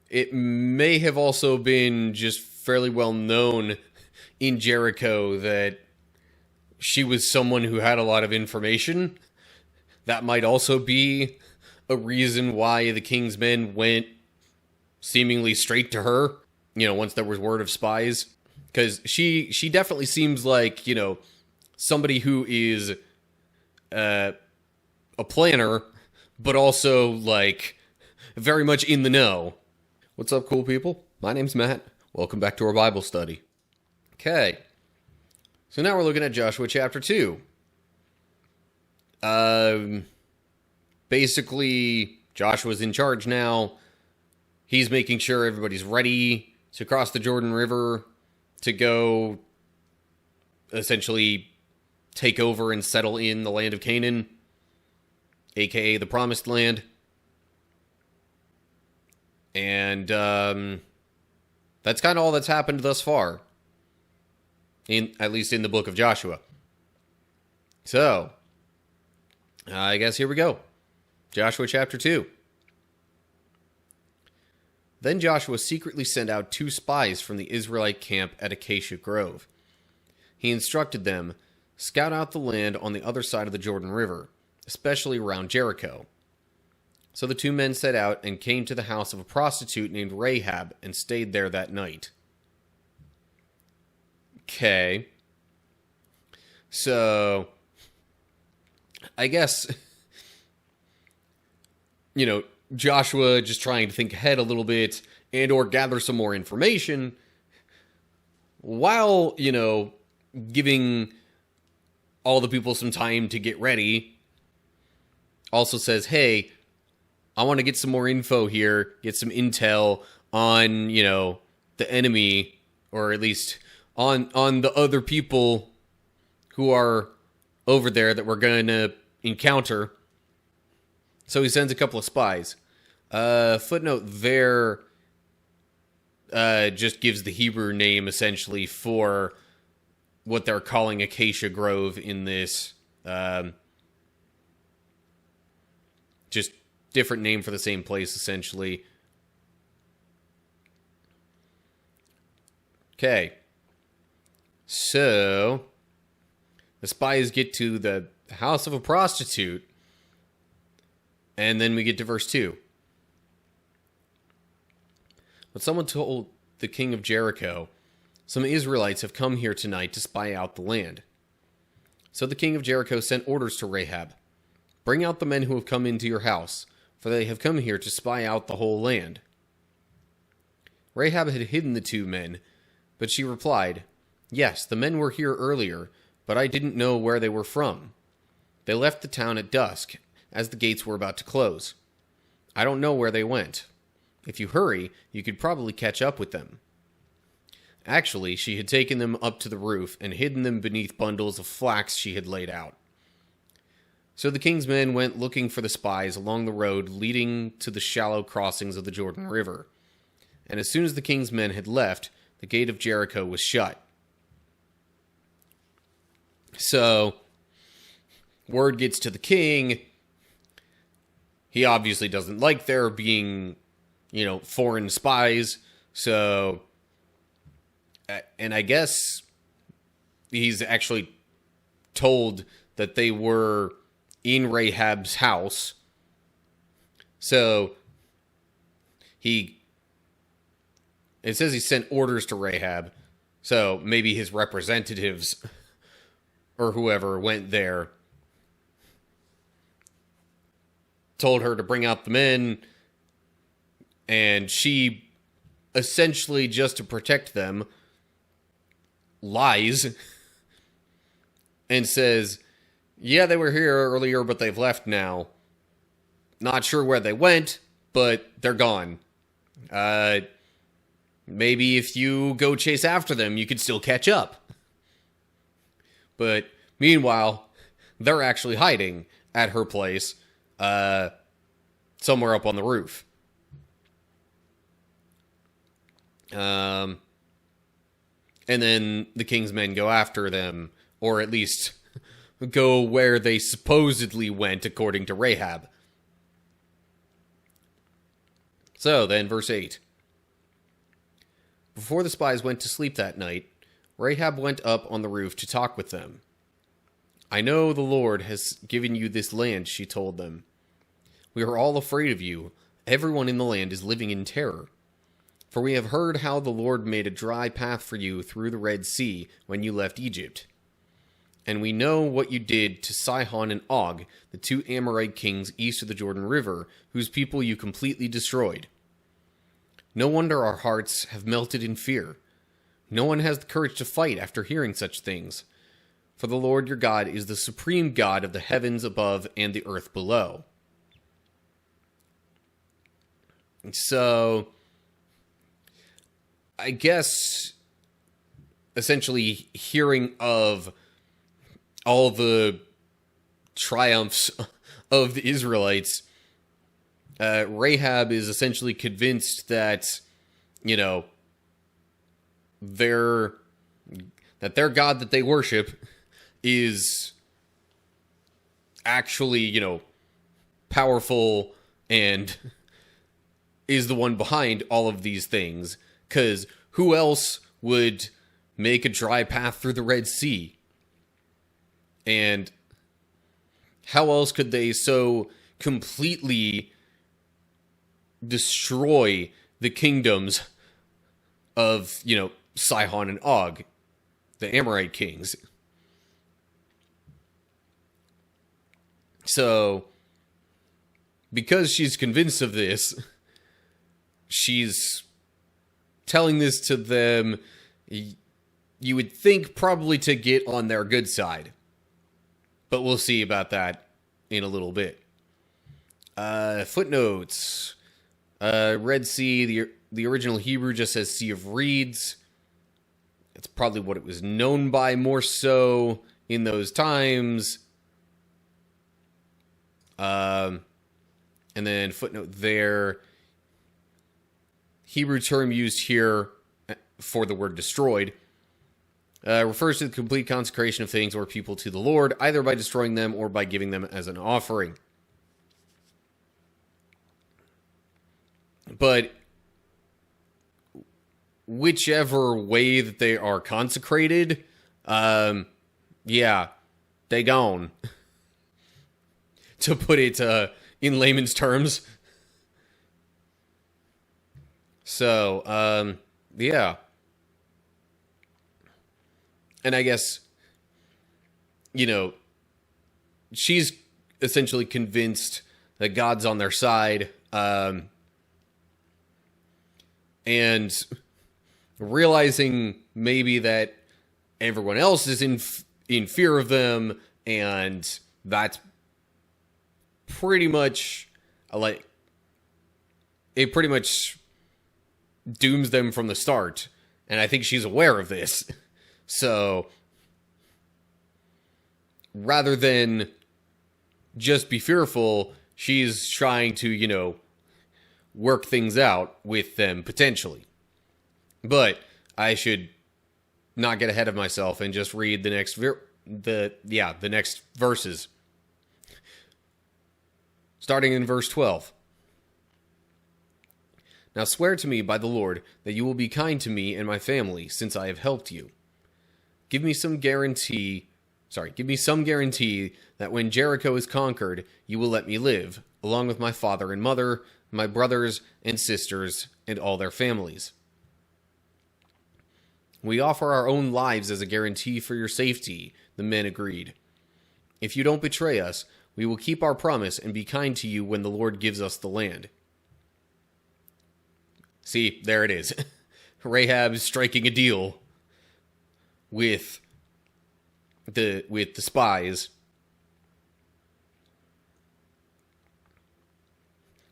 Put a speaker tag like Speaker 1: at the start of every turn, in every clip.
Speaker 1: it may have also been just fairly well known in Jericho that she was someone who had a lot of information. That might also be a reason why the king's men went seemingly straight to her, once there was word of spies. Because she definitely seems like, somebody who is a planner, but also, like, very much in the know. What's up, cool people? My name's Matt. Welcome back to our Bible study. Okay. So now we're looking at Joshua chapter 2. Basically, Joshua's in charge now. He's making sure everybody's ready to cross the Jordan River to go essentially take over and settle in the land of Canaan, aka the Promised Land. And that's kind of all that's happened thus far, at least in the book of Joshua. So, I guess here we go. Joshua chapter 2. Then Joshua secretly sent out 2 spies from the Israelite camp at Acacia Grove. He instructed them, scout out the land on the other side of the Jordan River, especially around Jericho. So the 2 men set out and came to the house of a prostitute named Rahab and stayed there that night. Okay. So, I guess, Joshua just trying to think ahead a little bit and or gather some more information while, giving all the people some time to get ready. Also says, hey, I want to get some more info here, get some intel on, the enemy, or at least on the other people who are over there that we're going to encounter. So he sends a couple of spies. Footnote there just gives the Hebrew name, essentially, for what they're calling Acacia Grove in this. Just different name for the same place, essentially. Okay. So, the spies get to the house of a prostitute. And then we get to verse 2. But someone told the king of Jericho, some Israelites have come here tonight to spy out the land. So the king of Jericho sent orders to Rahab, bring out the men who have come into your house, for they have come here to spy out the whole land. Rahab had hidden the 2 men, but she replied, yes, the men were here earlier, but I didn't know where they were from. They left the town at dusk, as the gates were about to close. I don't know where they went. If you hurry, you could probably catch up with them. Actually, she had taken them up to the roof and hidden them beneath bundles of flax she had laid out. So the king's men went looking for the spies along the road leading to the shallow crossings of the Jordan River. And as soon as the king's men had left, the gate of Jericho was shut. So, word gets to the king. He obviously doesn't like there being, foreign spies. So, and I guess he's actually told that they were in Rahab's house. So, it says he sent orders to Rahab. So, maybe his representatives or whoever went there, told her to bring out the men, and she, essentially just to protect them, lies and says, yeah, they were here earlier, but they've left now. Not sure where they went, but they're gone. Maybe if you go chase after them, you could still catch up. But meanwhile, they're actually hiding at her place, somewhere up on the roof. And then the king's men go after them, or at least go where they supposedly went, according to Rahab. So then, verse 8. Before the spies went to sleep that night, Rahab went up on the roof to talk with them. "I know the Lord has given you this land," she told them. "We are all afraid of you. Everyone in the land is living in terror. For we have heard how the Lord made a dry path for you through the Red Sea when you left Egypt. And we know what you did to Sihon and Og, the two Amorite kings east of the Jordan River, whose people you completely destroyed. No wonder our hearts have melted in fear. No one has the courage to fight after hearing such things. For the Lord your God is the supreme God of the heavens above and the earth below." So, I guess, essentially hearing of all the triumphs of the Israelites, Rahab is essentially convinced that, their God that they worship is actually, powerful and is the one behind all of these things. Because who else would make a dry path through the Red Sea? And how else could they so completely destroy the kingdoms of, Sihon and Og, the Amorite kings? So, because she's convinced of this, she's telling this to them, you would think probably to get on their good side. But we'll see about that in a little bit. Footnotes. Red Sea, the original Hebrew just says Sea of Reeds. It's probably what it was known by more so in those times. And then footnote there. Hebrew term used here for the word destroyed refers to the complete consecration of things or people to the Lord, either by destroying them or by giving them as an offering. But whichever way that they are consecrated, they gone. To put it in layman's terms. So, yeah. And I guess, she's essentially convinced that God's on their side, and realizing maybe that everyone else is in fear of them, and that's pretty much it pretty much dooms them from the start. And I think she's aware of this. So, rather than just be fearful, she's trying to, work things out with them potentially. But I should not get ahead of myself and just read the next the next verses. Starting in verse 12. "Now swear to me by the Lord that you will be kind to me and my family, since I have helped you. Give me some guarantee that when Jericho is conquered, you will let me live, along with my father and mother, my brothers and sisters, and all their families. We offer our own lives as a guarantee for your safety," the men agreed. "If you don't betray us, we will keep our promise and be kind to you when the Lord gives us the land." See, there it is. Rahab striking a deal with the spies.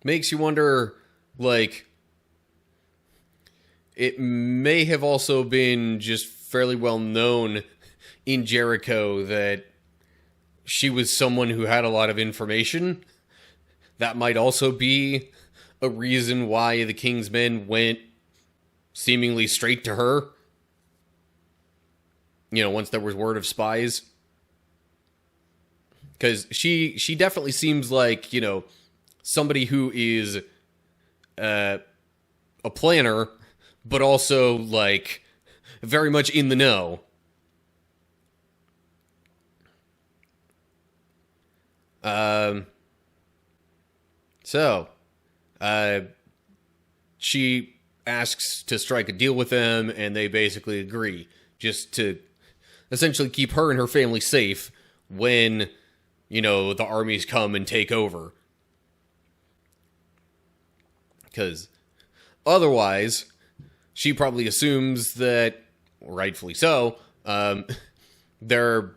Speaker 1: Makes you wonder, it may have also been just fairly well known in Jericho that she was someone who had a lot of information. That might also be a reason why the king's men went seemingly straight to her. Once there was word of spies. Because she definitely seems like, somebody who is a planner, but also, like, very much in the know. Um, so, she asks to strike a deal with them, and they basically agree, just to essentially keep her and her family safe when, the armies come and take over. Because otherwise, she probably assumes that, rightfully so, their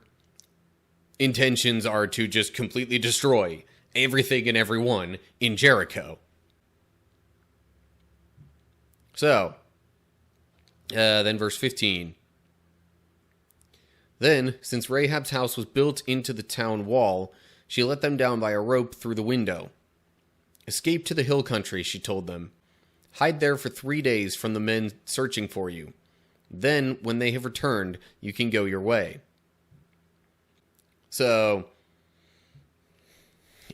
Speaker 1: intentions are to just completely destroy everything and everyone in Jericho. So, then verse 15. Then, since Rahab's house was built into the town wall, she let them down by a rope through the window. Escape to the hill country, she told them. Hide there for 3 days from the men searching for you. Then, when they have returned, you can go your way. So,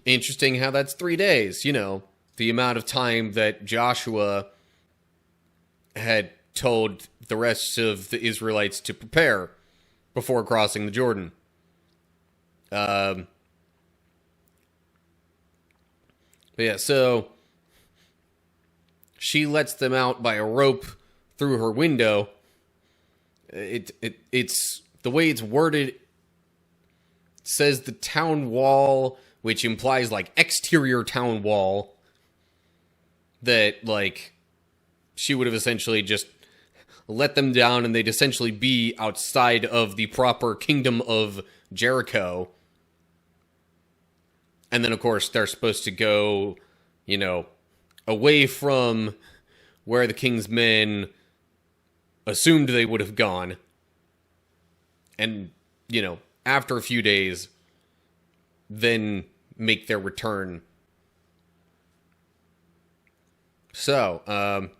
Speaker 1: interesting how that's 3 days, the amount of time that Joshua had told the rest of the Israelites to prepare before crossing the Jordan. But yeah, so she lets them out by a rope through her window. It's the way it's worded. Says the town wall, which implies like exterior town wall. That like she would have essentially just let them down, and they'd essentially be outside of the proper kingdom of Jericho. And then, of course, they're supposed to go, away from where the king's men assumed they would have gone. And, after a few days, then make their return. So,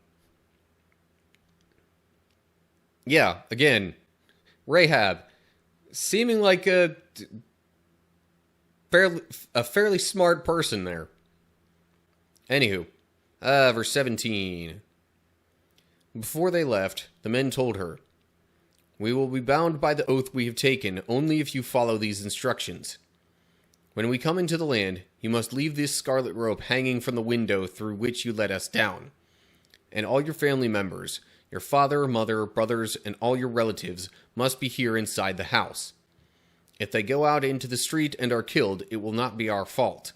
Speaker 1: yeah, again, Rahab, seeming like a fairly smart person there. Anywho, verse 17. Before they left, the men told her, "We will be bound by the oath we have taken only if you follow these instructions. When we come into the land, you must leave this scarlet rope hanging from the window through which you let us down. And all your family members, your father, mother, brothers, and all your relatives must be here inside the house. If they go out into the street and are killed, it will not be our fault.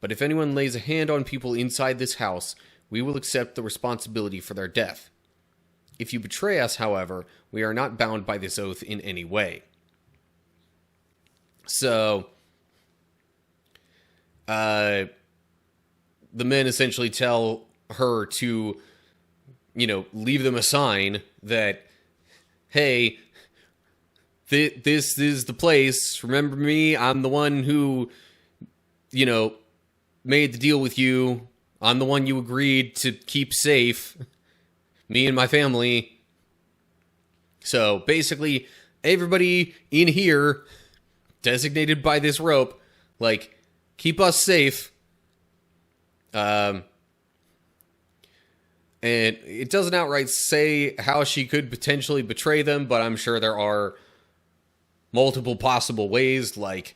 Speaker 1: But if anyone lays a hand on people inside this house, we will accept the responsibility for their death. If you betray us, however, we are not bound by this oath in any way." So, the men essentially tell her to, leave them a sign that, hey, this is the place. Remember me? I'm the one who, made the deal with you. I'm the one you agreed to keep safe. Me and my family. So basically, everybody in here, designated by this rope, keep us safe. And it doesn't outright say how she could potentially betray them, but I'm sure there are multiple possible ways. Like,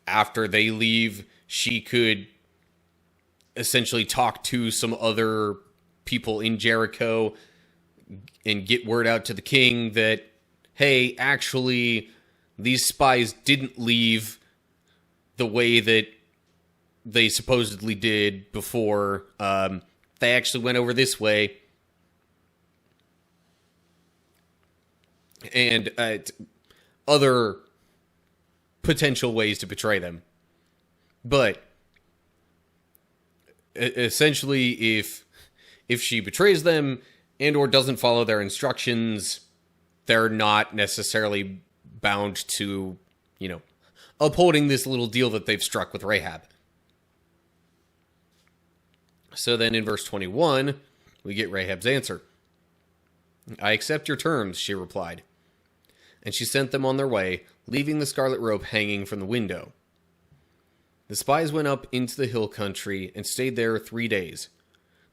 Speaker 1: after they leave, she could essentially talk to some other people in Jericho and get word out to the king that, hey, actually, these spies didn't leave the way that they supposedly did before. They actually went over this way. And other potential ways to betray them. But essentially, if she betrays them and or doesn't follow their instructions, they're not necessarily bound to, upholding this little deal that they've struck with Rahab. So then in verse 21, we get Rahab's answer. "I accept your terms," she replied. And she sent them on their way, leaving the scarlet rope hanging from the window. The spies went up into the hill country and stayed there 3 days.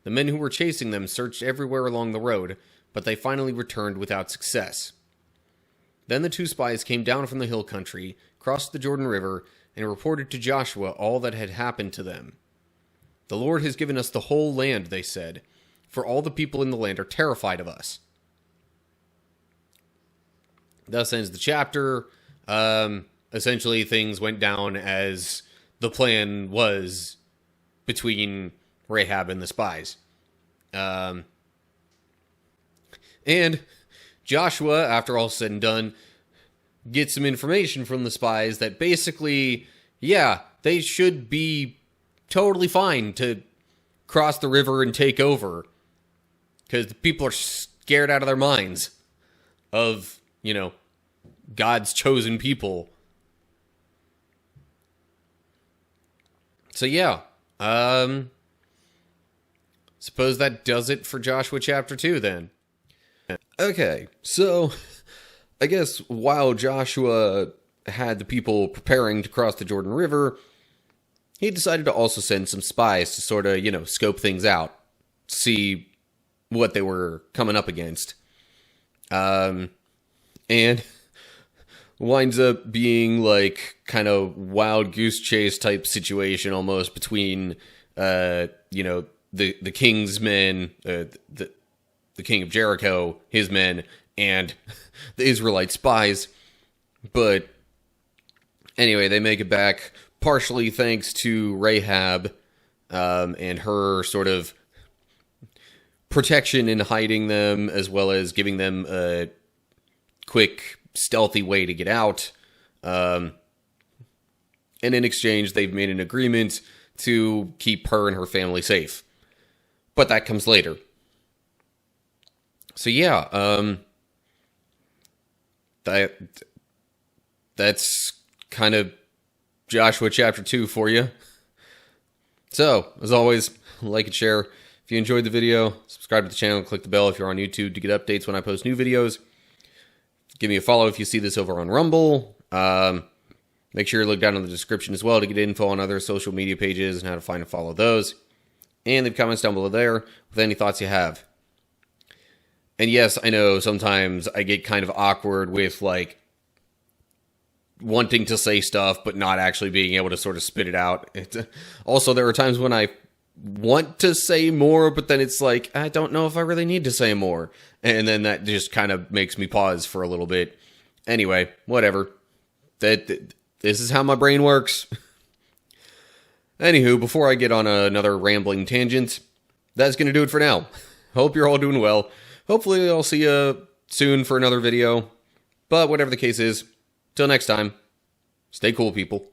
Speaker 1: The men who were chasing them searched everywhere along the road, but they finally returned without success. Then the 2 spies came down from the hill country, crossed the Jordan River, and reported to Joshua all that had happened to them. "The Lord has given us the whole land," they said, "for all the people in the land are terrified of us." Thus ends the chapter. Essentially, things went down as the plan was between Rahab and the spies. And Joshua, after all said and done, gets some information from the spies that basically, yeah, they should be totally fine to cross the river and take over. Because the people are scared out of their minds of, God's chosen people. So yeah, suppose that does it for Joshua chapter 2 then. Okay, so I guess while Joshua had the people preparing to cross the Jordan River, he decided to also send some spies to sort of, scope things out, see what they were coming up against. And winds up being like kind of wild goose chase type situation almost between, the king's men, the king of Jericho, his men, and the Israelite spies. But anyway, they make it back partially thanks to Rahab and her sort of protection in hiding them, as well as giving them a quick, stealthy way to get out. And in exchange, they've made an agreement to keep her and her family safe. But that comes later. So yeah, that's kind of Joshua chapter 2 for you. So, as always, like and share. If you enjoyed the video, subscribe to the channel and click the bell if you're on YouTube to get updates when I post new videos. Give me a follow if you see this over on Rumble. Make sure you look down in the description as well to get info on other social media pages and how to find and follow those. And leave comments down below there with any thoughts you have. And yes, I know sometimes I get kind of awkward with, wanting to say stuff, but not actually being able to sort of spit it out. Also, there are times when I want to say more, but then it's like, I don't know if I really need to say more. And then that just kind of makes me pause for a little bit. Anyway, whatever. This is how my brain works. Anywho, before I get on another rambling tangent, that's going to do it for now. Hope you're all doing well. Hopefully I'll see you soon for another video. But whatever the case is, till next time, stay cool, people.